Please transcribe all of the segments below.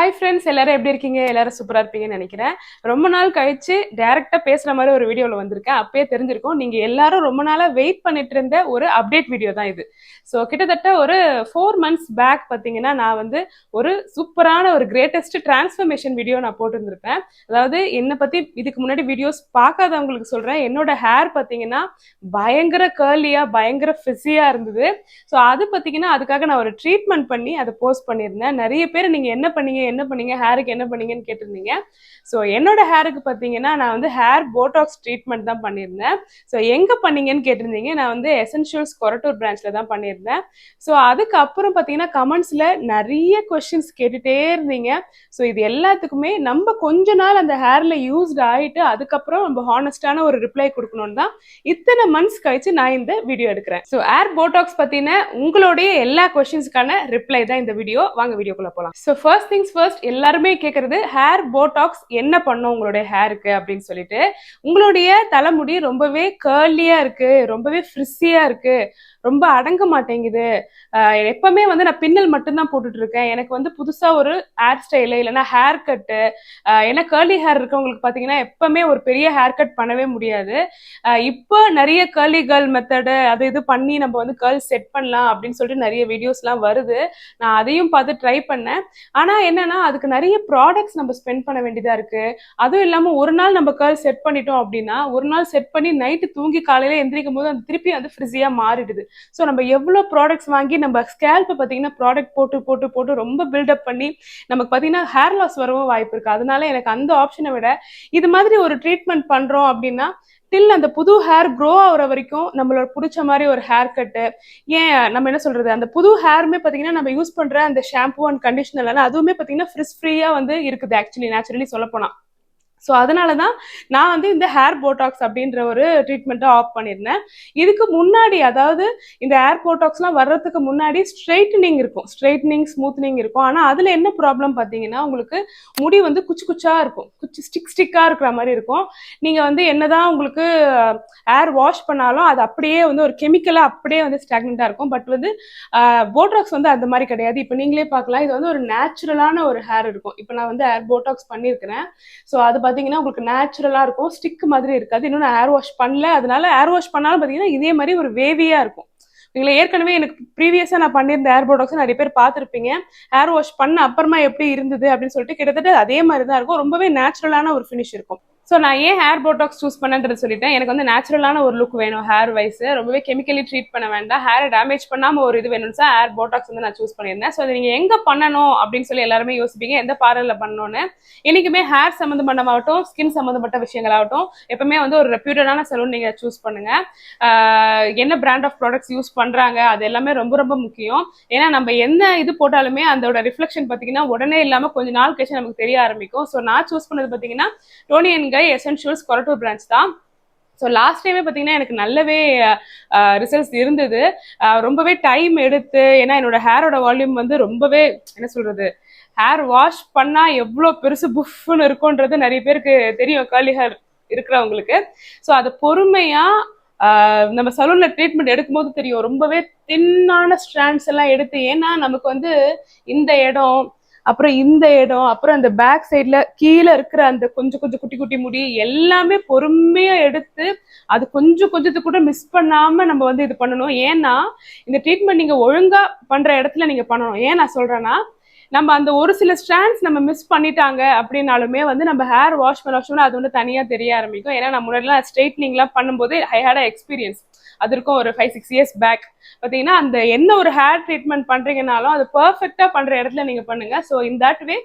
Hi friends, எல்லாரும் எப்படி இருக்கீங்க? எல்லாரும் சூப்பரா இருப்பீங்கன்னு நினைக்கிறேன். ரொம்ப நாள் கழிச்சு டைரக்டா பேசுற மாதிரி ஒரு வீடியோல வந்திருக்கேன். அப்பயே தெரிஞ்சிருக்கும், நீங்க எல்லாரும் ரொம்ப நாளா வெயிட் பண்ணிட்டு இருந்த ஒரு அப்டேட் வீடியோ தான் இது. ஸோ கிட்டத்தட்ட ஒரு 4 months பேக் பார்த்தீங்கன்னா, நான் வந்து ஒரு சூப்பரான ஒரு கிரேட்டஸ்ட் டிரான்ஸ்ஃபர்மேஷன் வீடியோ நான் போட்டிருந்திருப்பேன். அதாவது என்னை பத்தி இதுக்கு முன்னாடி வீடியோஸ் பார்க்காதவங்களுக்கு சொல்றேன். என்னோட ஹேர் பார்த்தீங்கன்னா பயங்கர கேர்லியா, பயங்கர ஃபிஸியா இருந்தது. ஸோ அது பார்த்தீங்கன்னா அதுக்காக நான் ஒரு ட்ரீட்மெண்ட் பண்ணி அதை போஸ்ட் பண்ணியிருந்தேன். நிறைய பேர் நீங்க என்ன பண்ணீங்க ஹேருக்கு என்ன பண்ணீங்கன்னு கேட்டிருந்தீங்க. ஸோ என்னோட ஹேருக்கு பார்த்தீங்கன்னா நான் வந்து ஹேர் போட்டாக்ஸ் ட்ரீட்மெண்ட் தான் பண்ணியிருந்தேன். ஸோ எங்க பண்ணீங்கன்னு கேட்டிருந்தீங்க. நான் வந்து எசென்ஷியல்ஸ் கொரட்டூர் பிரான்ச்ல தான் பண்ணியிருந்தேன். ஸோ அதுக்கப்புறம் பார்த்தீங்கன்னா கமெண்ட்ஸ்ல நிறைய கொஸ்டின்ஸ் கேட்டுட்டே இருந்தீங்க. ஸோ இது எல்லாத்துக்குமே நம்ம கொஞ்ச நாள் அந்த ஹேர்ல யூஸ்ட் ஆயிட்டு அதுக்கப்புறம் நம்ம ஹானஸ்டான ஒரு ரிப்ளை கொடுக்கணும்னு தான் இத்தனை மந்த்ஸ் கழிச்சு நான் இந்த வீடியோ எடுக்கிறேன். ஸோ ஹேர் போட்டாக்ஸ் பத்தின உங்களுடைய எல்லா கொஸ்டின்ஸ்க்கான ரிப்ளை தான் இந்த வீடியோ. வாங்க வீடியோக்குள்ள போலாம். ஸோ ஃபர்ஸ்ட் திங்ஸ் ஃபர்ஸ்ட், எல்லாருமே கேட்கறது ஹேர் போட்டாக்ஸ் என்ன பண்ணும் உங்களுடைய ஹேருக்கு அப்படின்னு சொல்லிட்டு. உங்களுடைய தலைமுடி ரொம்பவே கேர்லியா இருக்கு, ரொம்பவே ஃப்ரிஸியா இருக்கு, ரொம்ப அடங்க மாட்டேங்குது. எப்பவுமே வந்து நான் பின்னல் மட்டும்தான் போட்டுட்டு இருக்கேன். எனக்கு வந்து புதுசா ஒரு ஹேர் ஸ்டைலு இல்லைன்னா ஹேர் கட்டு, ஏன்னா கேர்லி ஹேர் இருக்கவங்களுக்கு பார்த்தீங்கன்னா எப்பவுமே ஒரு பெரிய ஹேர் கட் பண்ணவே முடியாது. இப்போ நிறைய கேர்லி கேர்ள் மெத்தடு அது இது பண்ணி நம்ம வந்து கேர்ள் செட் பண்ணலாம் அப்படின்னு சொல்லிட்டு நிறைய வீடியோஸ்லாம் வருது. நான் அதையும் பார்த்து ட்ரை பண்ணேன். ஆனால் என்னன்னா அதுக்கு நிறைய ப்ராடக்ட்ஸ் நம்ம ஸ்பெண்ட் பண்ண வேண்டியதா இருக்கு. அதுவும் இல்லாமல் ஒரு நாள் நம்ம கேர்ள் செட் பண்ணிட்டோம் அப்படின்னா ஒரு நாள் செட் பண்ணி நைட்டு தூங்கி காலையில எந்திரிக்கும் போது அந்த திருப்பி வந்து ஃப்ரிஸியா மாறிடுது. ஸோ நம்ம எவ்வளோ ப்ராடக்ட்ஸ் வாங்கி நம்ம ஸ்கேல்ப்பை பார்த்தீங்கன்னா ப்ராடக்ட் போட்டு போட்டு போட்டு ரொம்ப பில்டப் பண்ணி நமக்கு பார்த்தீங்கன்னா ஹேர் லாஸ் வரவும் வாய்ப்பு இருக்கு. அதனால எனக்கு அந்த ஆப்ஷனை விட இது மாதிரி ஒரு ட்ரீட்மெண்ட் பண்றோம் அப்படின்னா டில் அந்த புது ஹேர் க்ரோ ஆகுற வரைக்கும் நம்மளோட பிடிச்ச மாதிரி ஒரு ஹேர் கட்டு, ஏன் நம்ம என்ன சொல்றது, அந்த புது ஹேருமே பார்த்தீங்கன்னா நம்ம யூஸ் பண்ற அந்த ஷாம்பூ அண்ட் கண்டிஷனர் அதுவுமே பார்த்தீங்கன்னா ஃப்ரிஸ் ஃப்ரீயா வந்து இருக்குது ஆக்சுவலி நேச்சுரலி சொல்ல போனா. ஸோ அதனால தான் நான் வந்து இந்த ஹேர் போட்டாக்ஸ் அப்படின்ற ஒரு ட்ரீட்மெண்ட்டை ஆஃப் பண்ணியிருந்தேன். இதுக்கு முன்னாடி அதாவது இந்த ஹேர் போட்டாக்ஸ்லாம் வர்றதுக்கு முன்னாடி ஸ்ட்ரைட்னிங் இருக்கும், ஸ்ட்ரைட்னிங் ஸ்மூத்னிங் இருக்கும். ஆனால் அதில் என்ன ப்ராப்ளம் பார்த்தீங்கன்னா உங்களுக்கு முடி வந்து குச்சி குச்சா இருக்கும், குச்சி ஸ்டிக்காக இருக்கிற மாதிரி இருக்கும். நீங்கள் வந்து என்னதான் உங்களுக்கு ஹேர் வாஷ் பண்ணாலும் அது அப்படியே வந்து ஒரு கெமிக்கலாக அப்படியே வந்து ஸ்டாக்னண்ட்டாக இருக்கும். பட் வந்து போட்டாக்ஸ் வந்து அந்த மாதிரி கிடையாது. இப்போ நீங்களே பார்க்கலாம், இது வந்து ஒரு நேச்சுரலான ஒரு ஹேர் இருக்கும். இப்போ நான் வந்து ஹேர் போட்டாக்ஸ் பண்ணியிருக்கிறேன். ஸோ அது பார்த்தீங்கன்னா உங்களுக்கு நேச்சுரலாக இருக்கும், ஸ்டிக் மாதிரி இருக்காது. இன்னும் நான் ஹேர் வாஷ் பண்ணல, அதனால ஹேர் வாஷ் பண்ணாலும் பார்த்தீங்கன்னா இதே மாதிரி ஒரு வேவியாக இருக்கும். நீங்களே ஏற்கனவே எனக்கு ப்ரீவியஸாக நான் பண்ணியிருந்த ஹேர் போட்டாக்ஸ் நிறைய பேர் பார்த்துருப்பீங்க. ஹேர் வாஷ் பண்ண அப்புறமா எப்படி இருந்தது அப்படின்னு சொல்லிட்டு கிட்டத்தட்ட அதே மாதிரி தான் இருக்கும். ரொம்பவே நேச்சுரலான ஒரு ஃபினிஷ் இருக்கும். ஸோ நான் ஏன் ஹேர் போட்டாக்ஸ் சூஸ் பண்ணன்றது சொல்லிட்டேன். எனக்கு வந்து நேச்சுரலான ஒரு லுக் வேணும் ஹேர் வைஸ், ரொம்பவே கெமிக்கலி ட்ரீட் பண்ண வேண்டாம், ஹேரை டேமேஜ் பண்ணாமல் ஒரு இது வேணும் சார். ஹேர் போட்டாக்ஸ் வந்து நான் சூஸ் பண்ணியிருந்தேன். ஸோ நீங்கள் எங்கே பண்ணணும் அப்படின்னு சொல்லி எல்லாருமே யோசிப்பீங்க, எந்த பார்லரில் பண்ணணும்னு. என்றைக்குமே ஹேர் சம்மந்தமாகட்டும் ஸ்கின் சம்மந்தப்பட்ட விஷயங்களாகட்டும் எப்பவுமே வந்து ஒரு ரெப்யூட்டடான சலூன் நீங்கள் சூஸ் பண்ணுங்க. என்ன பிராண்ட் ஆஃப் ப்ராடக்ட்ஸ் யூஸ் பண்ணுறாங்க அது எல்லாமே ரொம்ப ரொம்ப முக்கியம். ஏன்னா நம்ம என்ன இது போட்டாலுமே அதோட ரிஃப்ளெக்ஷன் பார்த்தீங்கன்னா உடனே இல்லாமல் கொஞ்சம் நாள் கழிச்சு நமக்கு தெரிய ஆரம்பிக்கும். ஸோ நான் சூஸ் பண்ணது பார்த்தீங்கன்னா Toni and Guy essentials Korattur branch தான். ஸோ லாஸ்ட் டைமே பார்த்தீங்கன்னா எனக்கு நல்லாவே ரிசல்ட்ஸ் இருந்தது. ரொம்பவே டைம் எடுத்து, ஏன்னா என்னோட ஹேரோட வால்யூம் வந்து ரொம்பவே என்ன சொல்றது, ஹேர் வாஷ் பண்ணா எவ்வளோ பெருசு புஃப்னு இருக்கும்ன்றது நிறைய பேருக்கு தெரியும் கர்லி ஹேர் இருக்கிறவங்களுக்கு. ஸோ அது பொறுமையா நம்ம சலூன்ல ட்ரீட்மெண்ட் எடுக்கும்போது தெரியும், ரொம்பவே தின்னான ஸ்ட்ராண்ட்ஸ் எல்லாம் எடுத்து, ஏன்னா நமக்கு வந்து இந்த இடம் அப்புறம் இந்த இடம் அப்புறம் அந்த பேக் சைட்ல கீழே இருக்கிற அந்த கொஞ்சம் கொஞ்சம் குட்டி குட்டி முடி எல்லாமே பொறுமையா எடுத்து அது கொஞ்சம் கொஞ்சத்துக்கு கூட மிஸ் பண்ணாம நம்ம வந்து இது பண்ணணும். ஏன்னா இந்த ட்ரீட்மெண்ட் நீங்க ஒழுங்கா பண்ற இடத்துல நீங்க பண்ணணும். ஏன் நான் சொல்றேன்னா, நம்ம அந்த ஒரு சில ஸ்ட்ராண்ட்ஸ் நம்ம மிஸ் பண்ணிட்டாங்க அப்படின்னாலுமே வந்து நம்ம ஹேர் வாஷ் பண்ண அது வந்து தனியா தெரிய ஆரம்பிக்கும். ஏன்னா நான் முன்னாடிலாம் ஸ்ட்ரைட்னிங்லாம் பண்ணும்போது ஐ ஹேட் எக்ஸ்பீரியன்ஸ். அது இருக்கும் ஒரு 5-6 years பேக். பார்த்தீங்கன்னா அந்த என்ன ஒரு ஹேர் ட்ரீட்மெண்ட் பண்றீங்கனாலும் அது பர்ஃபெக்டா பண்ற இடத்துல நீங்க பண்ணுங்க. So in that way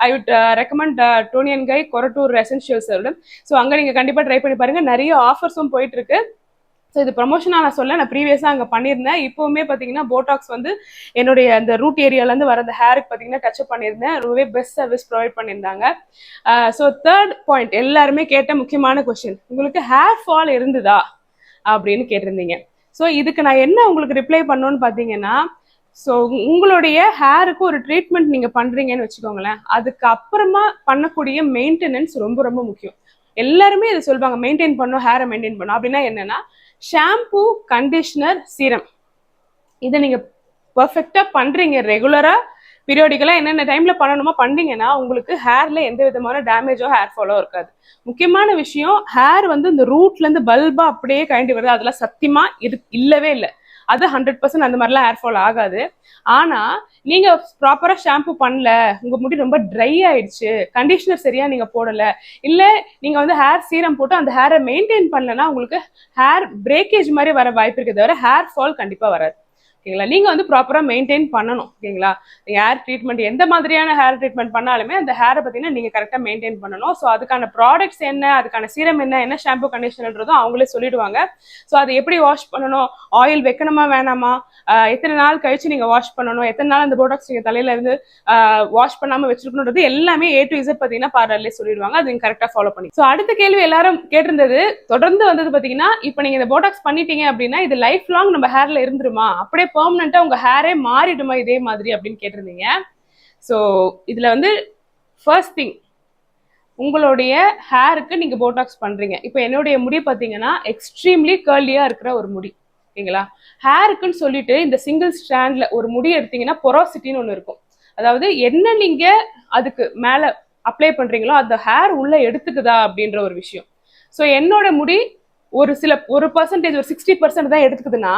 I would recommend Toni and Guy Korattur essentials. So அங்கே நீங்க கண்டிப்பா ட்ரை பண்ணி பாருங்க, நிறைய ஆஃபர்ஸும் போயிட்டு இருக்கு. ஸோ இது ப்ரமோஷனாக நான் சொல்ல, நான் ப்ரீவியஸாக அங்கே பண்ணியிருந்தேன். இப்போவுமே பார்த்தீங்கன்னா போட்டாக்ஸ் வந்து என்னுடைய அந்த ரூட் ஏரியாலேருந்து வர அந்த ஹேருக்கு பார்த்தீங்கன்னா டச்சப் பண்ணியிருந்தேன். ரொம்பவே பெஸ்ட் சர்வீஸ் ப்ரொவைட் பண்ணியிருந்தாங்க. ஸோ தேர்ட் பாயிண்ட், எல்லாருமே கேட்ட முக்கியமான கொஸ்டின், உங்களுக்கு ஹேர் ஃபால் இருந்ததா அப்படின்னு கேட்டிருந்தீங்க. ஸோ இதுக்கு நான் என்ன உங்களுக்கு ரிப்ளை பண்ணணும்னு பார்த்தீங்கன்னா, ஸோ உங்களுடைய ஹேருக்கு ஒரு ட்ரீட்மெண்ட் நீங்கள் பண்ணுறீங்கன்னு வச்சுக்கோங்களேன், அதுக்கு அப்புறமா பண்ணக்கூடிய மெயின்டெனன்ஸ் ரொம்ப ரொம்ப முக்கியம். எல்லாருமே இதை சொல்லுவாங்க, மெயின்டைன் பண்ணணும், ஹேரை மெயின்டைன் பண்ணணும். அப்படின்னா என்னன்னா, ஷாம்பூ, கண்டிஷனர், சீரம், இதை நீங்கள் பர்ஃபெக்டாக பண்ணுறீங்க ரெகுலராக பீரியாடிக்கலா என்னென்ன டைம்ல பண்ணணுமோ பண்ணீங்கன்னா உங்களுக்கு ஹேர்ல எந்த விதமான டேமேஜோ ஹேர் ஃபாலோ இருக்காது. முக்கியமான விஷயம், ஹேர் வந்து இந்த ரூட்ல இருந்து பல்பா அப்படியே கழண்டி வருது, அதெல்லாம் சத்தியமா இல்லவே இல்லை. அது 100% அந்த மாதிரிலாம் ஹேர் ஃபால் ஆகாது. ஆனா நீங்க ப்ராப்பரா ஷாம்பு பண்ணல, உங்க முடி ரொம்ப ட்ரை ஆயிடுச்சு, கண்டிஷனர் சரியா நீங்க போடல, இல்ல நீங்க வந்து ஹேர் சீரம் போட்டு அந்த ஹேரை மெயின்டைன் பண்ணலன்னா உங்களுக்கு ஹேர் பிரேக்கேஜ் மாதிரி வர வாய்ப்பு இருக்கு, தவிர ஹேர் ஃபால் கண்டிப்பா வராது. ஓகேங்களா? நீங்க வந்து ப்ராப்பரா மெயின்டைன் பண்ணணும். ஓகேங்களா? ஹேர் ட்ரீட்மெண்ட் எந்த மாதிரியான ஹேர் ட்ரீட்மெண்ட் பண்ணாலுமே அந்த ஹேரை பார்த்தீங்கன்னா நீங்க கரெக்டா மெயின்டைன் பண்ணணும். ஸோ அதுக்கான ப்ராடக்ட்ஸ் என்ன, அதுக்கான சீரம் என்ன ஷாம்பு கண்டிஷனர்ன்றதும் அவங்களே சொல்லிடுவாங்க. ஸோ அதை எப்படி வாஷ் பண்ணணும், ஆயில் வைக்கணுமா வேணாமா, எத்தனை நாள் கழிச்சு நீங்க வாஷ் பண்ணணும், எத்தனை நாள் அந்த போட்டாக்ஸ் நீங்க தலையில இருந்து வாஷ் பண்ணாம வச்சிருக்கணும்ன்றது எல்லாமே A to Z பார்த்தீங்கன்னா பார்லர்லேயே சொல்லிடுவாங்க. அது நீங்க கரெக்டா ஃபாலோ பண்ணி. ஸோ அடுத்த கேள்வி எல்லாரும் கேட்டிருந்தது தொடர்ந்து வந்தது பார்த்தீங்கன்னா, இப்போ நீங்க இந்த போட்டாக்ஸ் பண்ணிட்டீங்க அப்படின்னா இது லைஃப் லாங் நம்ம ஹேர்ல இருந்துருமா, அப்படியே பெர்மனண்டா உங்க ஹேரே மாறிடுமா இதே மாதிரி அப்படின்னு கேட்டிருந்தீங்க. ஸோ இதுல வந்து ஃபர்ஸ்ட் திங், உங்களுடைய ஹேருக்கு நீங்க போட்டாக்ஸ் பண்றீங்க. இப்போ என்னுடைய முடி பார்த்தீங்கன்னா எக்ஸ்ட்ரீம்லி கர்லியா இருக்கிற ஒரு முடி. ஓகேங்களா? ஹேருக்குன்னு சொல்லிட்டு இந்த சிங்கிள் ஸ்டாண்ட்ல ஒரு முடி எடுத்தீங்கன்னா பொரோசிட்டின்னு ஒன்று இருக்கும். அதாவது என்ன நீங்க அதுக்கு மேல அப்ளை பண்றீங்களோ அந்த ஹேர் உள்ள எடுத்துக்குதா அப்படின்ற ஒரு விஷயம். ஸோ என்னோட முடி ஒரு பர்சன்டேஜ், ஒரு 60% தான் எடுத்துக்குதுன்னா,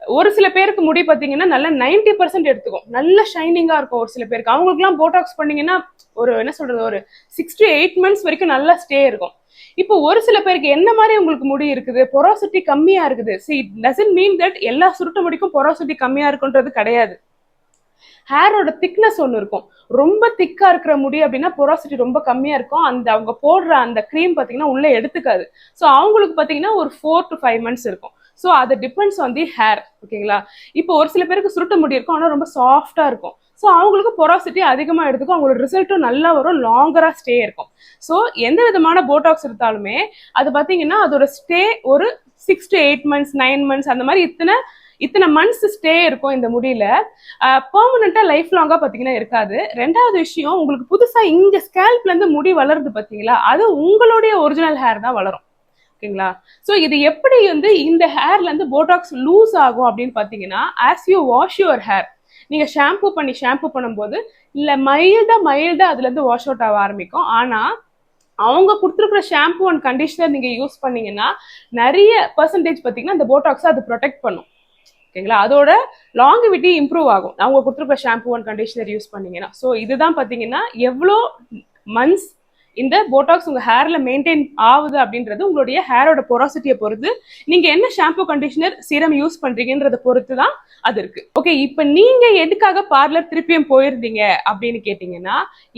ஒரு சில பேருக்கு முடி பார்த்தீங்கன்னா நல்லா 90% எடுத்துக்கும், நல்ல ஷைனிங்கா இருக்கும். ஒரு சில பேருக்கு அவங்களுக்குலாம் போட்டாக்ஸ் பண்ணீங்கன்னா ஒரு என்ன சொல்றது, ஒரு 6 to 8 months வரைக்கும் நல்லா ஸ்டே இருக்கும். இப்போ ஒரு சில பேருக்கு என்ன மாதிரி உங்களுக்கு முடி இருக்குது, பொரோசிட்டி கம்மியா இருக்குது. See, it doesn't mean that எல்லா சுருட்ட முடிக்கும் பொரோசிட்டி கம்மியா இருக்குன்றது கிடையாது. ஹேரோட திக்னஸ் ஒன்று இருக்கும். ரொம்ப திக்கா இருக்கிற முடி அப்படின்னா பொரோசிட்டி ரொம்ப கம்மியா இருக்கும். அந்த அவங்க போடுற அந்த க்ரீம் பார்த்தீங்கன்னா உள்ள எடுத்துக்காது. ஸோ அவங்களுக்கு பார்த்தீங்கன்னா ஒரு 4 to 5 months இருக்கும். ஸோ அது டிபெண்ட்ஸ் ஆன் தி ஹேர். ஓகேங்களா? இப்போ ஒரு சில பேருக்கு சுருட்ட முடி இருக்கும், ஆனால் ரொம்ப சாஃப்டா இருக்கும். ஸோ அவங்களுக்கு பொரோசிட்டி அதிகமாக எடுத்துக்கும், அவங்களோட ரிசல்ட்டும் நல்லா வரும், லாங்கரா ஸ்டே இருக்கும். ஸோ எந்த விதமான போட்டாக்ஸ் எடுத்தாலுமே அது பார்த்தீங்கன்னா அதோட ஸ்டே ஒரு 6 to 8 months 9 months அந்த மாதிரி இத்தனை மந்த்ஸ் ஸ்டே இருக்கும் இந்த முடியல. பெர்மனண்டா லைஃப் லாங்கா பாத்தீங்கன்னா இருக்காது. ரெண்டாவது விஷயம், உங்களுக்கு புதுசா இங்க ஸ்கேல்ப்ல இருந்து முடி வளருது பாத்தீங்களா, அது உங்களுடைய ஒரிஜினல் ஹேர் தான் வளரும். ஓகேங்களா? ஸோ இது எப்படி வந்து இந்த ஹேர்ல இருந்து போட்டாக்ஸ் லூஸ் ஆகும் அப்படின்னு பாத்தீங்கன்னா, as you wash your hair, நீங்க ஷாம்பு பண்ணும்போது இல்ல மைல்டா அதுல இருந்து வாஷ் அவுட் ஆக ஆரம்பிக்கும். ஆனா அவங்க கொடுத்துருக்குற ஷாம்பு அண்ட் கண்டிஷனர் நீங்க யூஸ் பண்ணீங்கன்னா நிறைய பர்சன்டேஜ் பார்த்தீங்கன்னா அந்த போட்டாக்ஸ் அது ப்ரொடெக்ட் பண்ணும். ஓகேங்களா? அதோட லாங்கிவிட்டி இம்ப்ரூவ் ஆகும் அவங்க கொடுத்துருக்க ஷாம்பு அண்ட் கண்டிஷனர் யூஸ் பண்ணீங்கன்னா. ஸோ இதுதான் பார்த்தீங்கன்னா எவ்வளோ மந்த்ஸ் இந்த போட்டாக்ஸ் உங்க ஹேர்ல மெயின்டைன் ஆகுது அப்படின்றது உங்களுடைய ஹேரோட பொரோசிட்டியை பொறுத்து, நீங்க என்ன ஷாம்பு கண்டிஷனர் சீரம் யூஸ் பண்றீங்கன்றத பொறுத்து தான் அது இருக்கு. ஓகே, இப்போ நீங்க எதுக்காக பார்லர் திருப்பியும் போயிருந்தீங்க அப்படின்னு கேட்டீங்கன்னா,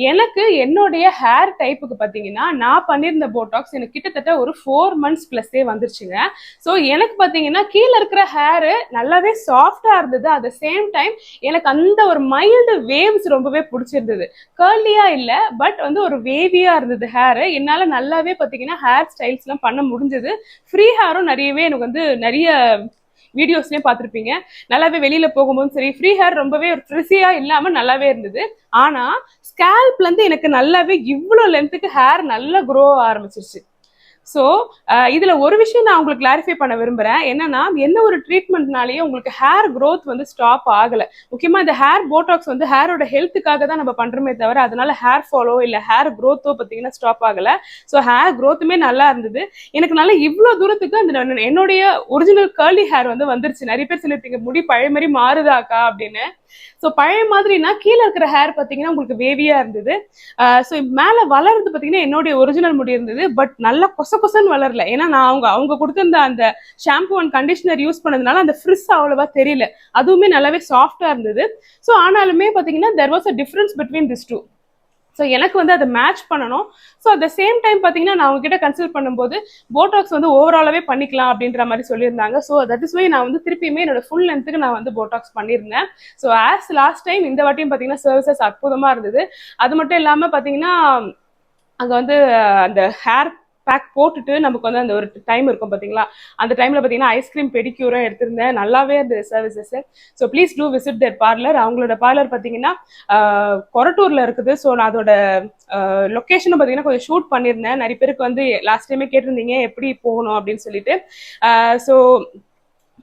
எனக்கு என்னுடைய ஹேர் டைப்புக்கு பார்த்தீங்கன்னா நான் பண்ணியிருந்த போட்டாக்ஸ் எனக்கு கிட்டத்தட்ட ஒரு 4 months பிளஸ்ஸே வந்துருச்சுங்க. ஸோ எனக்கு பார்த்தீங்கன்னா கீழே இருக்கிற ஹேரு நல்லாவே சாஃப்டா இருந்தது. அட் த சேம் டைம் எனக்கு அந்த ஒரு மைல்டு வேவ்ஸ் ரொம்பவே பிடிச்சிருந்தது. கர்லியா இல்லை, பட் வந்து ஒரு வேவியா இருந்தது ஹேர். என்னால நல்லாவே பார்த்தீங்கன்னா ஹேர் ஸ்டைல்ஸ் எல்லாம் பண்ண முடிஞ்சது. ஃப்ரீ ஹேரும் நிறையவே எனக்கு வந்து நிறைய வீடியோஸ்லயும் பார்த்துருப்பீங்க. நல்லாவே வெளியில போகும்போது சரி, ஃப்ரீ ஹேர் ரொம்பவே ஒரு ஃப்ரிஸியா இல்லாம நல்லாவே இருந்தது. ஆனா ஸ்கேல்ப்ல இருந்து எனக்கு நல்லாவே இவ்வளோ லென்த்துக்கு ஹேர் நல்லா க்ரோ ஆரம்பிச்சிருச்சு. ஸோ இதுல ஒரு விஷயம் நான் உங்களுக்கு கிளாரிஃபை பண்ண விரும்புறேன். என்னன்னா, என்ன ஒரு ட்ரீட்மெண்ட்னாலேயே உங்களுக்கு ஹேர் க்ரோத் வந்து ஸ்டாப் ஆகல. முக்கியமா இந்த ஹேர் போட்டாக்ஸ் வந்து ஹேரோட ஹெல்த்துக்காக தான் நம்ம பண்றோமே தவிர அதனால ஹேர் ஃபாலோ இல்ல ஹேர் க்ரோத்தோ பார்த்தீங்கன்னா ஸ்டாப் ஆகல. ஸோ ஹேர் க்ரோத்துமே நல்லா இருந்தது. எனக்கு நல்லா இவ்வளோ தூரத்துக்கு அந்த என்னுடைய ஒரிஜினல் கர்லி ஹேர் வந்து வந்துருச்சு. நிறைய பேர் சொல்லியிருப்பீங்க முடி பழைய மாதிரி மாறுதாக்கா அப்படின்னு. ஸோ பழைய மாதிரினா கீழே இருக்கிற ஹேர் பார்த்தீங்கன்னா உங்களுக்கு வேவியா இருந்தது. ஸோ மேலே வளர்றது பார்த்தீங்கன்னா என்னுடைய ஒரிஜினல் முடி இருந்தது. பட் நல்லா கொசன்னு வளரல. ஏன்னா நான் அவங்க கொடுத்திருந்த அந்த ஷாம்பு அண்ட் கண்டிஷனர் யூஸ் பண்ணதுனால அந்த ஃப்ரிஸ் அவ்வளவா தெரியல. அதுவுமே நல்லாவே சாஃப்டா இருந்தது. ஸோ ஆனாலுமே பார்த்தீங்கன்னா there was a difference between this two. So எனக்கு வந்து அதை மேட்ச் பண்ணணும். So at the same time பார்த்தீங்கன்னா நான் அவங்க கிட்ட கன்சல்ட் பண்ணும்போது போட்டாக்ஸ் வந்து ஓவராலாவே பண்ணிக்கலாம் அப்படின்ற மாதிரி சொல்லியிருந்தாங்க. ஸோ தட் இஸ் வை நான் வந்து திருப்பியுமே என்னோட ஃபுல் லென்த்துக்கு நான் வந்து போட்டாக்ஸ் பண்ணியிருந்தேன். ஸோ ஆஸ் லாஸ்ட் டைம் இந்த வாட்டியும் பார்த்தீங்கன்னா சர்வீசஸ் அற்புதமா இருந்தது. அது மட்டும் இல்லாமல் பார்த்தீங்கன்னா அங்கே வந்து அந்த ஹேர் பேக் போட்டுட்டு நமக்கு வந்து அந்த ஒரு டைம் இருக்கும் பார்த்தீங்களா, அந்த டைம்ல பார்த்தீங்கன்னா ஐஸ்கிரீம் பெடிக்யூரும் எடுத்திருந்தேன். நல்லாவே இருந்தது services. So please do visit their parlour. அவங்களோட பார்லர் பார்த்தீங்கன்னா கொரட்டூர்ல இருக்குது. ஸோ நான் அதோட லொக்கேஷனும் பார்த்தீங்கன்னா கொஞ்சம் ஷூட் பண்ணியிருந்தேன். நிறைய பேருக்கு வந்து லாஸ்ட் டைமே கேட்டிருந்தீங்க எப்படி போகணும் அப்படின்னு சொல்லிட்டு. ஸோ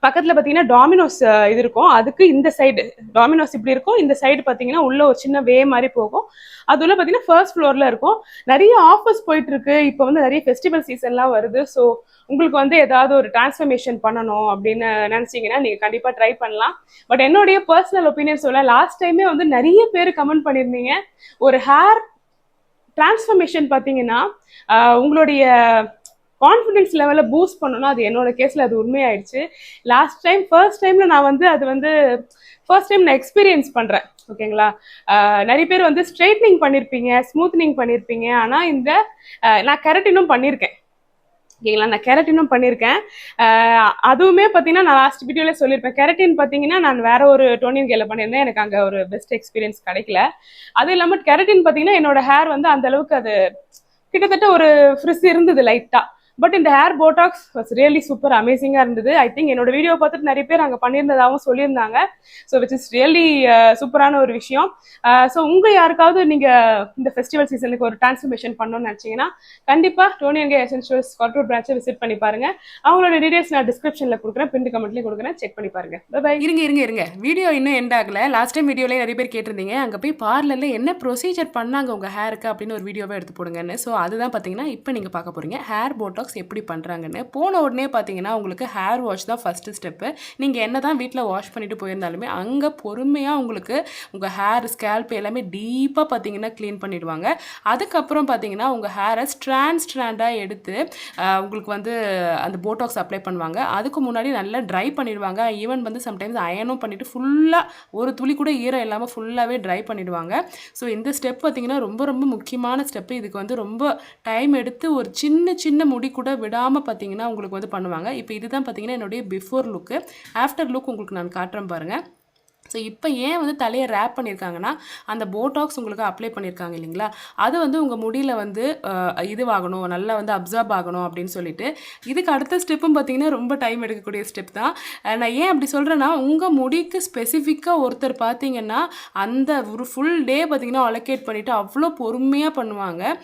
பக்கத்துல பாத்தீங்கன்னா டாமினோஸ் இது இருக்கும், அதுக்கு இந்த சைடு டாமினோஸ் இப்படி இருக்கும், இந்த சைடு பாத்தீங்கன்னா உள்ள ஒரு சின்ன வே மாதிரி போகும். அது உள்ள பாத்தீங்கன்னா ஃபர்ஸ்ட் ஃப்ளோர்ல இருக்கும். நிறைய ஆஃபர்ஸ் போயிட்டு இருக்கு. இப்போ வந்து நிறைய ஃபெஸ்டிவல் சீசன்லாம் வருது. ஸோ உங்களுக்கு வந்து ஏதாவது ஒரு டிரான்ஸ்ஃபர்மேஷன் பண்ணணும் அப்படின்னு நினைச்சீங்கன்னா நீங்க கண்டிப்பா ட்ரை பண்ணலாம். பட் என்னுடைய பர்சனல் ஒப்பீனியன் சொல்ல, லாஸ்ட் டைமே வந்து நிறைய பேர் கமெண்ட் பண்ணியிருந்தீங்க, ஒரு ஹேர் டிரான்ஸ்ஃபர்மேஷன் பாத்தீங்கன்னா உங்களுடைய கான்ஃபிடன்ஸ் லெவலை பூஸ்ட் பண்ணணும். அது என்னோட கேஸ்ல அது உண்மையாயிடுச்சு. லாஸ்ட் டைம் ஃபர்ஸ்ட் டைம்ல நான் வந்து அது வந்து ஃபர்ஸ்ட் டைம் நான் எக்ஸ்பீரியன்ஸ் பண்றேன். ஓகேங்களா, நிறைய பேர் வந்து ஸ்ட்ரைட்னிங் பண்ணிருப்பீங்க, ஸ்மூத்னிங் பண்ணிருப்பீங்க, ஆனா இந்த நான் கெரட்டினும் பண்ணியிருக்கேன். ஓகேங்களா, நான் கெரட்டினும் பண்ணியிருக்கேன். அதுவுமே பார்த்தீங்கன்னா நான் லாஸ்ட் வீடியோல சொல்லியிருப்பேன். கெரட்டின் பார்த்தீங்கன்னா நான் வேற ஒரு டோனியன் கேல பண்ணியிருந்தேன், எனக்கு அங்கே ஒரு பெஸ்ட் எக்ஸ்பீரியன்ஸ் கிடைக்கல. அது இல்லாமல் கெரட்டின் பார்த்தீங்கன்னா என்னோட ஹேர் வந்து அந்த அளவுக்கு அது கிட்டத்தட்ட ஒரு ஃப்ரிஸ் இருந்தது லைட்டா. பட் இந்த hair botox was really super அமேசிங்காக இருந்தது. ஐ திங்க் என்னோட வீடியோ பார்த்துட்டு நிறைய பேர் அங்கே பண்ணியிருந்ததாகவும் சொல்லியிருந்தாங்க. ஸோ விச் இஸ் ரியலி சூப்பரான ஒரு விஷயம். ஸோ உங்கள் யாருக்காவது நீங்கள் இந்த ஃபெஸ்டிவல் சீசனுக்கு ஒரு டிரான்ஸ்ஃபர்மேஷன் பண்ணணும்னு நினச்சிங்கன்னா கண்டிப்பாக Toni and K essentials corporate பிரான்ச்சை விசிட் பண்ணி பாருங்க. அவங்களோட டீடைல்ஸ் நான் டிஸ்கிரிப்ஷனில் கொடுக்குறேன், பின் கமெண்ட்லேயும் கொடுக்குறேன், செக் பண்ணி பாருங்க. பை. இருங்க வீடியோ இன்னும் எண்ட் ஆகல. லாஸ்ட் டைம் வீடியோலேயே நிறைய பேர் கேட்டிருந்தீங்க, அங்கே போய் பார்லரில் என்ன ப்ரொசீஜர் பண்ணாங்க உங்கள் ஹேருக்கு அப்படின்னு ஒரு வீடியோவை எடுத்து போடுங்கன்னு. ஸோ அதுதான் பார்த்தீங்கன்னா இப்போ நீங்கள் பார்க்க போகிறீங்க, ஹேர் போட்டாக்ஸ் எப்படி பண்ணுறாங்கன்னு. போன உடனே பார்த்தீங்கன்னா உங்களுக்கு ஹேர் வாஷ் தான் ஃபஸ்ட்டு ஸ்டெப்பு. நீங்கள் என்ன தான் வீட்டில் வாஷ் பண்ணிட்டு போயிருந்தாலுமே அங்கே பொறுமையாக உங்களுக்கு உங்கள் ஹேர் ஸ்கேல்ப் எல்லாமே டீப்பாக பார்த்தீங்கன்னா க்ளீன் பண்ணிடுவாங்க. அதுக்கப்புறம் பார்த்தீங்கன்னா உங்கள் ஹேரை ஸ்ட்ராண்டாக எடுத்து உங்களுக்கு வந்து அந்த போட்டாக்ஸ் அப்ளை பண்ணுவாங்க. அதுக்கு முன்னாடி நல்லா ட்ரை பண்ணிடுவாங்க. ஈவன் வந்து சம்டைம்ஸ் அயனும் பண்ணிவிட்டு ஃபுல்லாக ஒரு துளி கூட ஈரம் இல்லாமல் ஃபுல்லாகவே ட்ரை பண்ணிடுவாங்க. ஸோ இந்த ஸ்டெப் பார்த்தீங்கன்னா ரொம்ப ரொம்ப முக்கியமான ஸ்டெப்பு. இதுக்கு வந்து ரொம்ப டைம் எடுத்து ஒரு சின்ன முடி கூட விடாமல் பார்த்தீங்கன்னா உங்களுக்கு வந்து பண்ணுவாங்க. இப்போ இதுதான் பார்த்தீங்கன்னா என்னுடைய பிஃபோர் லுக்கு. ஆஃப்டர் லுக் உங்களுக்கு நான் காட்டுறேன் பாருங்கள். ஸோ இப்போ ஏன் வந்து தலையை ரேப் பண்ணியிருக்காங்கன்னா, அந்த போட்டாக்ஸ் உங்களுக்கு அப்ளை பண்ணியிருக்காங்க இல்லைங்களா, அது வந்து உங்கள் முடியில் வந்து இதுவாகணும், நல்லா வந்து அப்சர்வ் ஆகணும் அப்படின்னு சொல்லிட்டு. இதுக்கு அடுத்த ஸ்டெப்பும் பார்த்தீங்கன்னா ரொம்ப டைம் எடுக்கக்கூடிய ஸ்டெப் தான். நான் ஏன் அப்படி சொல்கிறேன்னா, உங்கள் முடிக்கு ஸ்பெசிஃபிக்காக ஒருத்தர் பார்த்தீங்கன்னா அந்த ஒரு ஃபுல் டே பார்த்தீங்கன்னா அலோகேட் பண்ணிவிட்டு அவ்வளோ பொறுமையாக பண்ணுவாங்க.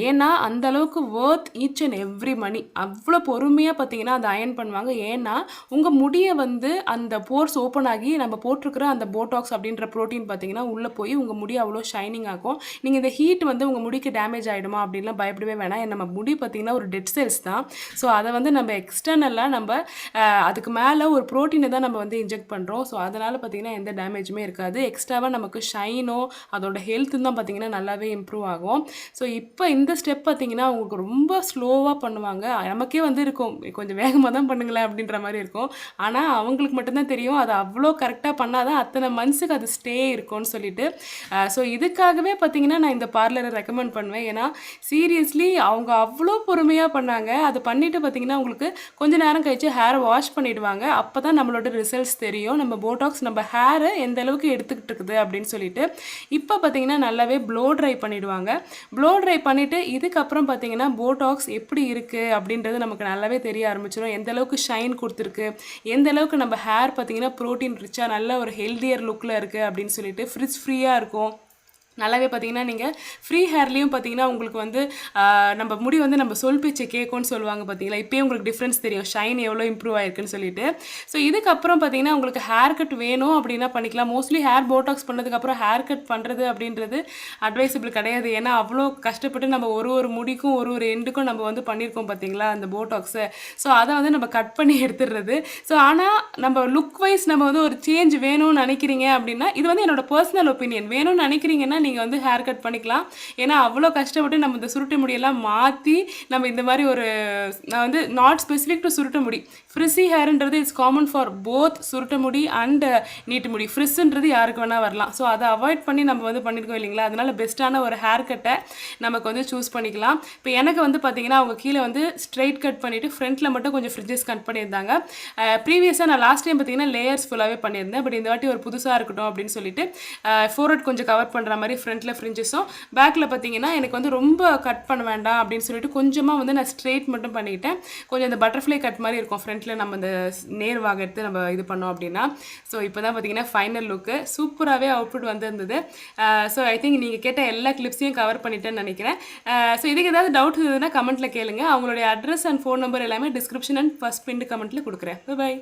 ஏன்னா அந்த அளவுக்கு ஒர்த் ஈச் அண்ட் எவ்ரி மணி. அவ்வளோ பொறுமையாக பார்த்தீங்கன்னா அதை அயன் பண்ணுவாங்க. ஏன்னா உங்கள் முடியை வந்து அந்த போர்ஸ் ஓப்பன் ஆகி நம்ம போட்டிருக்கிற அந்த போட்டாக்ஸ் அப்படின்ற ப்ரோட்டீன் பார்த்தீங்கன்னா உள்ளே போய் உங்கள் முடி அவ்வளோ ஷைனிங் ஆகும். நீங்கள் இந்த ஹீட் வந்து உங்கள் முடிக்கு டேமேஜ் ஆகிடுமா அப்படின்லாம் பயப்படவே வேணாம். நம்ம முடி பார்த்தீங்கன்னா ஒரு டெட் செல்ஸ் தான். ஸோ அதை வந்து நம்ம எக்ஸ்டர்னலாக நம்ம அதுக்கு மேலே ஒரு ப்ரோட்டீனை தான் நம்ம வந்து இன்ஜெக்ட் பண்ணுறோம். ஸோ அதனால் பார்த்தீங்கன்னா எந்த டேமேஜுமே இருக்காது. எக்ஸ்ட்ராவாக நமக்கு ஷைனோ அதோட ஹெல்த்து தான் பார்த்தீங்கன்னா நல்லாவே இம்ப்ரூவ் ஆகும். ஸோ இப்போ இந்த ஸ்டெப் பார்த்தீங்கன்னா உங்களுக்கு ரொம்ப ஸ்லோவாக பண்ணுவாங்க. நமக்கே வந்து இருக்கும் கொஞ்சம் வேகமாக தான் பண்ணுங்களேன் அப்படின்ற மாதிரி இருக்கும். ஆனால் அவங்களுக்கு மட்டும்தான் தெரியும் அது அவ்வளோ கரெக்டாக பண்ணாதான் அத்தனை மந்த்ஸுக்கு அது ஸ்டே இருக்கும்னு சொல்லிட்டு. ஸோ இதுக்காகவே பார்த்தீங்கன்னா நான் இந்த பார்லரை ரெக்கமெண்ட் பண்ணுவேன். ஏன்னா சீரியஸ்லி அவங்க அவ்வளோ பொறுமையாக பண்ணாங்க. அது பண்ணிவிட்டு பார்த்தீங்கன்னா உங்களுக்கு கொஞ்சம் நேரம் கழிச்சு ஹேரை வாஷ் பண்ணிவிடுவாங்க. அப்போ தான் நம்மளோட ரிசல்ட்ஸ் தெரியும், நம்ம போட்டாக்ஸ் நம்ம ஹேரை எந்த அளவுக்கு எடுத்துக்கிட்டு இருக்குது அப்படின்னு சொல்லிட்டு. இப்போ பார்த்தீங்கன்னா நல்லாவே ப்ளோ ட்ரை பண்ணிவிடுவாங்க. ப்ளோ ட்ரை பண்ணிவிட்டு இதுக்கப்புறம் பார்த்தீங்கன்னா போட்டாக்ஸ் எப்படி இருக்குது அப்படின்றது நமக்கு நல்லாவே தெரிய ஆரம்பிச்சிடும். எந்த அளவுக்கு ஷைன் கொடுத்துருக்கு, எந்த அளவுக்கு நம்ம ஹேர் பார்த்தீங்கன்னா ப்ரோட்டீன் ரிச்சாக நல்ல ஒரு ஹெல்தியர் லுக்கில் இருக்குது அப்படின்னு சொல்லிட்டு ஃப்ரிட்ஜ் ஃப்ரீயாக இருக்கும். நல்லாவே பார்த்தீங்கன்னா நீங்கள் ஃப்ரீ ஹேர்லேயும் பார்த்தீங்கன்னா உங்களுக்கு வந்து நம்ம முடி வந்து நம்ம சொல் பேச்சை கேட்கும்னு சொல்லுவாங்க பார்த்தீங்களா. இப்போயே உங்களுக்கு டிஃப்ரென்ஸ் தெரியும், ஷைன் எவ்வளோ இம்ப்ரூவ் ஆயிருக்குன்னு சொல்லிட்டு. ஸோ இதுக்கப்புறம் பார்த்தீங்கன்னா உங்களுக்கு ஹேர் கட் வேணும் அப்படின்னா பண்ணிக்கலாம். மோஸ்ட்லி ஹேர் போட்டாக்ஸ் பண்ணதுக்கப்புறம் ஹேர் கட் பண்ணுறது அப்படின்றது அட்வைசபிள் கிடையாது. ஏன்னா அவ்வளோ கஷ்டப்பட்டு நம்ம ஒரு முடிக்கும் ஒரு எண்டுக்கும் நம்ம வந்து பண்ணியிருக்கோம் பார்த்தீங்களா அந்த போட்டாக்ஸை. ஸோ அதை வந்து நம்ம கட் பண்ணி எடுத்துடுறது. ஸோ ஆனால் நம்ம லுக் வைஸ் நம்ம வந்து ஒரு சேஞ்ச் வேணும்னு நினைக்கிறீங்க அப்படின்னா, இது வந்து என்னோட பர்சனல் ஒப்பீனியன், வேணும்னு நினைக்கிறீங்கன்னா நீங்கள் வந்து ஹேர் கட் பண்ணிக்கலாம். ஏன்னா அவ்வளோ கஷ்டப்பட்டு நம்ம இந்த சுருட்டு முடியெல்லாம் மாற்றி நம்ம இந்த மாதிரி ஒரு நான் வந்து நாட் ஸ்பெசிஃபிக் டு சுருட்ட முடி, ஃப்ரிஸி ஹேர்ன்றது இட்ஸ் காமன் ஃபார் போத் சுருட்ட முடி அண்ட் நீட்டு முடி. ஃப்ரிஸ்ன்றது யாருக்கு வேணால் வரலாம். ஸோ அதை அவாய்ட் பண்ணி நம்ம வந்து பண்ணியிருக்கோம் இல்லைங்களா. அதனால பெஸ்ட்டான ஒரு ஹேர் கட்டை நமக்கு வந்து சூஸ் பண்ணிக்கலாம். இப்போ எனக்கு வந்து பார்த்தீங்கன்னா அவங்க கீழே வந்து ஸ்ட்ரைட் கட் பண்ணிவிட்டு ஃப்ரண்ட்டில் மட்டும் கொஞ்சம் ஃப்ரிட்ஜஸ் கட் பண்ணியிருந்தாங்க. ப்ரீவியஸாக நான் லாஸ்ட் டைம் பார்த்தீங்கன்னா லேயர்ஸ் ஃபுல்லாகவே பண்ணியிருந்தேன். பட் இந்த வாட்டி ஒரு புதுசாக இருக்கட்டும் அப்படின்னு சொல்லிட்டு ஃபோர்ஹெட் கொஞ்சம் கவர் பண்ணுற மாதிரி ஃப்ரண்ட்டில் ஃப்ரிஞ்சஸும், பேக்கில் பார்த்தீங்கன்னா எனக்கு வந்து ரொம்ப கட் பண்ண வேண்டாம் அப்படின்னு சொல்லிட்டு கொஞ்சமாக வந்து நான் ஸ்ட்ரெயிட் மட்டும் பண்ணிக்கிட்டேன். கொஞ்சம் இந்த பட்டர்ஃப்ளை கட் மாதிரி இருக்கும் ஃப்ரண்ட்டில் நம்ம இந்த நேர்வாக எடுத்து நம்ம இது பண்ணோம் அப்படின்னா. ஸோ இப்போ தான் பார்த்தீங்கன்னா ஃபைனல் லுக்கு சூப்பராகவே அவுட்புட் வந்துருந்தது. ஸோ ஐ திங்க் நீங்கள் கேட்ட எல்லா கிளிப்ஸையும் கவர் பண்ணிட்டேன்னு நினைக்கிறேன். ஸோ இதுக்கு ஏதாவது டவுட் இருந்ததுன்னா கமெண்ட்டில் கேளுங்க. அவங்களுடைய அட்ரஸ் அண்ட் ஃபோன் நம்பர் எல்லாமே டிஸ்கிரிப்ஷன் அண்ட் ஃபர்ஸ்ட் பின் கமெண்ட்டில் கொடுக்குறேன். பை.